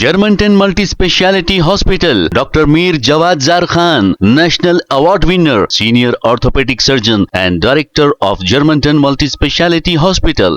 Germantown Multi-Speciality Hospital, Dr. Mir Jawad Zar Khan, National Award winner, Senior Orthopedic Surgeon and Director of Germantown Multi-Speciality Hospital.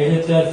IHRC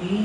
3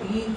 3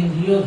NGOs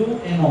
UNO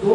2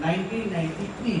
1993.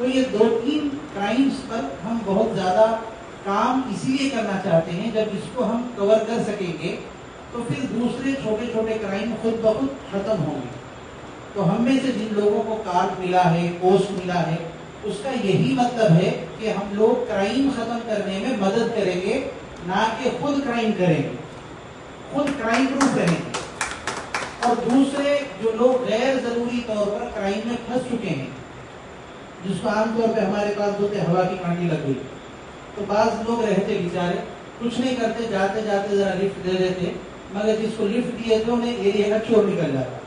تو یہ 2-3 crimes پر ہم بہت زیادہ کام اسی لیے کرنا چاہتے ہیں، جب اس کو ہم کور کر سکیں گے تو پھر دوسرے چھوٹے چھوٹے کرائم خود بخود ختم ہوں گے۔ تو ہم میں سے جن لوگوں کو کارڈ ملا ہے، پوسٹ ملا ہے، اس کا یہی مطلب ہے کہ ہم لوگ کرائم ختم کرنے میں مدد کریں گے، نہ کہ خود کرائم کریں گے، خود کرائم پروف رہیں گے۔ اور دوسرے جو لوگ غیر ضروری طور پر کرائم میں پھنس چکے ہیں، جس کو عام طور پہ ہمارے پاس بولتے ہوا کی کانٹی لگ گئی، تو بعض لوگ رہتے بیچارے کچھ نہیں کرتے، جاتے جاتے ذرا لفٹ دے دیتے، مگر جس کو لفٹ دیے تھے انہیں ایریا کا چور نکل جاتا۔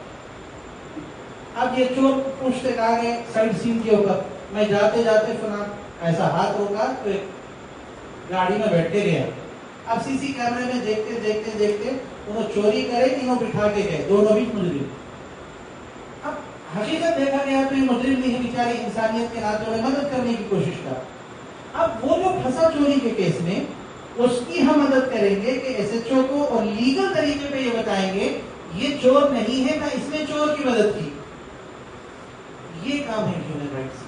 اب یہ چور پوچھتے کہا گئے سائڈ سین کے اوپر، میں جاتے جاتے فلاں ایسا ہاتھ روکا تو ایک گاڑی میں بیٹھ کے گیا۔ اب سی سی کیمرے میں دیکھتے دیکھتے دیکھتے انہوں چوری کرے کہ انہوں بٹھا کے گئے، دونوں بھی مجرم۔ اب حقیقت دیکھا گیا تو یہ مجرم نہیں ہے، بیچاری انسانیت کے ناطے انہیں مدد کرنے کی کوشش کر۔ اب وہ جو پھنسا چوری کے کیس میں، اس کی ہم مدد کریں گے کہ ایس ایچ او کو اور لیگل طریقے پہ یہ بتائیں گے یہ چور نہیں ہے، نہ اس نے چور کی مدد کی۔ یہ کام ہے ہیومن رائٹس،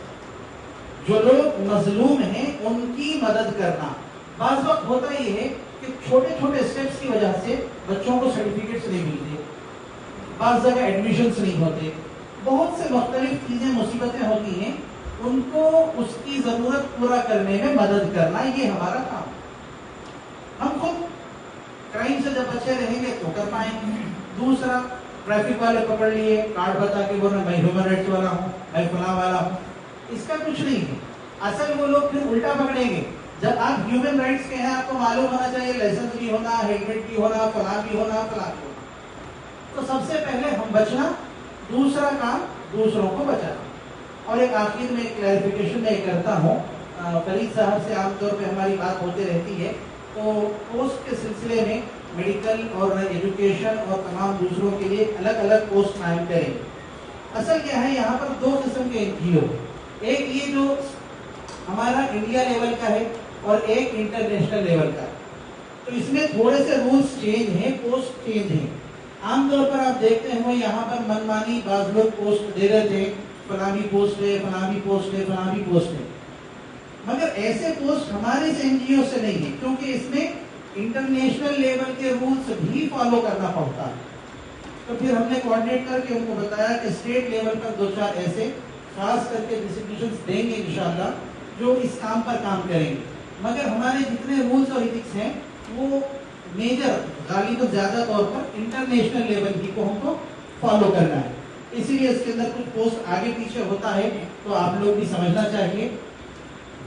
جو لوگ مظلوم ہیں ان کی مدد کرنا۔ بعض وقت ہوتا یہ ہے کہ چھوٹے چھوٹے اسٹیپس کی وجہ سے بچوں کو سرٹیفکیٹس نہیں ملتے، بعض جگہ ایڈمیشنس نہیں ہوتے، بہت سے مختلف چیزیں مصیبتیں ہوتی ہیں، ان کو اس کی ضرورت پورا کرنے میں مدد کرنا یہ ہمارا کام۔ ہم خود کرائم سے جب بچے رہیں گے تو کر پائیں گے۔ دوسرا، ٹریفک والے پکڑ لیے، کارڈ بتا کے بولنا میں ہیومن رائٹس والا ہوں، میں فلاں والا ہوں، اس کا کچھ نہیں ہے۔ اصل وہ لوگ پھر الٹا پکڑیں گے۔ جب آپ ہیومن رائٹس کے ہیں آپ کو معلوم ہونا چاہیے لائسنس بھی ہونا، ہیلمٹ بھی ہونا، فلاں بھی ہونا، فلاں بھی ہونا۔ تو سب سے پہلے ہم بچنا، دوسرا کام دوسروں کو بچانا۔ اور ایک آخر میں کلیریفیکیشن میں کرتا ہوں، فرید صاحب سے عام طور پہ ہماری بات ہوتی رہتی ہے، تو پوسٹ کے سلسلے میں میڈیکل اور ایجوکیشن اور تمام دوسروں کے لیے الگ الگ پوسٹ قائم کریں۔ اصل کیا ہے، یہاں پر 2 قسم کے NGO، ایک یہ جو ہمارا انڈیا لیول کا ہے اور ایک انٹرنیشنل لیول کا ہے۔ تو اس میں تھوڑے سے رولز چینج ہیں، پوسٹ چینج ہیں۔ عام طور پر آپ دیکھتے ہیں یہاں پر منمانی بعض لوگ پوسٹ دے رہے تھے، فلاں بھی پوسٹ ہے، فلاں بھی پوسٹ ہے، فلاں بھی پوسٹ ہے، مگر ایسے پوسٹ ہمارے NGO سے نہیں ہے، کیونکہ اس میں انٹرنیشنل لیول کے رولز بھی فالو کرنا پڑتا ہے۔ تو پھر ہم نے کوآرڈینیٹ کر کے ان کو بتایا کہ اسٹیٹ لیول پر 2-4 ایسے خاص کر کے ڈسٹریبیوشنز دیں گے انشاءاللہ، جو اس کام پر کام کریں گے۔ مگر ہمارے جتنے رولز اور ایتھکس ہیں وہ میجر غالباً زیادہ طور پر انٹرنیشنل لیول کی کو ہم کو فالو کرنا ہے، اسی لیے اس کے اندر کچھ پوسٹ آگے پیچھے ہوتا ہے، تو آپ لوگ بھی سمجھنا چاہیے۔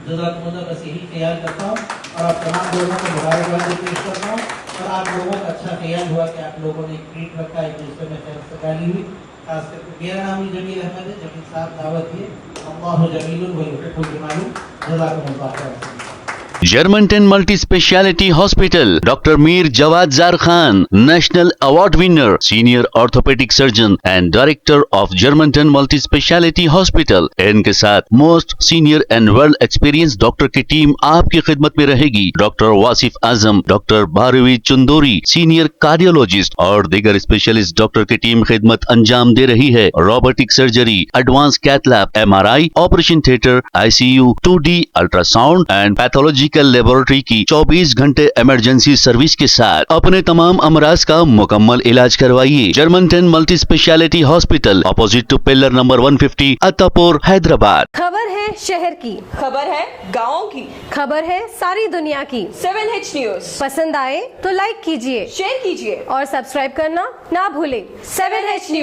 جزاکم اللہ، بس یہی خیال کرتا ہوں اور آپ تمام لوگوں کو مبارکباد پیش کرتا ہوں، اور آپ لوگوں کا اچھا خیال ہوا کہ آپ لوگوں نے ایک ٹریٹ رکھا، ایک دوسرے میں خیر سگالی ہوئی۔ خاص کر کے میرا نام بھی جمیل احمد ہے، جمیل صاحب دعوت دیے، اللہ جمیل ویحب الجمال، جزاکم اللہ خیر۔ Germanten multi speciality hospital, doctor Mir Jawad Zar Khan, national award winner, senior orthopaedic surgeon and director of Germanten multi speciality hospital. ان کے ساتھ most senior and world experience doctor کی ٹیم آپ کی خدمت میں رہے گی۔ Doctor Wasif Azam, doctor Bharavi Chanduri, senior cardiologist اور دیگر اسپیشلسٹ ڈاکٹر کی ٹیم خدمت انجام دے رہی ہے۔ Robotic surgery, advance cath lab, MRI، operation theatre, ICU، 2D ultrasound and pathology laboratory کی 24 گھنٹے ایمرجنسی سروس کے ساتھ اپنے تمام امراض کا مکمل علاج کروائیے۔ Germanten multi speciality hospital, opposite to pillar number 150، Attapur, Hyderabad. خبر ہے شہر کی، خبر ہے گاؤں کی، خبر ہے ساری دنیا کی۔ 7H نیوز پسند آئے تو لائک کیجئے، شیئر کیجئے اور سبسکرائب کرنا نہ بھولیں۔ 7H news.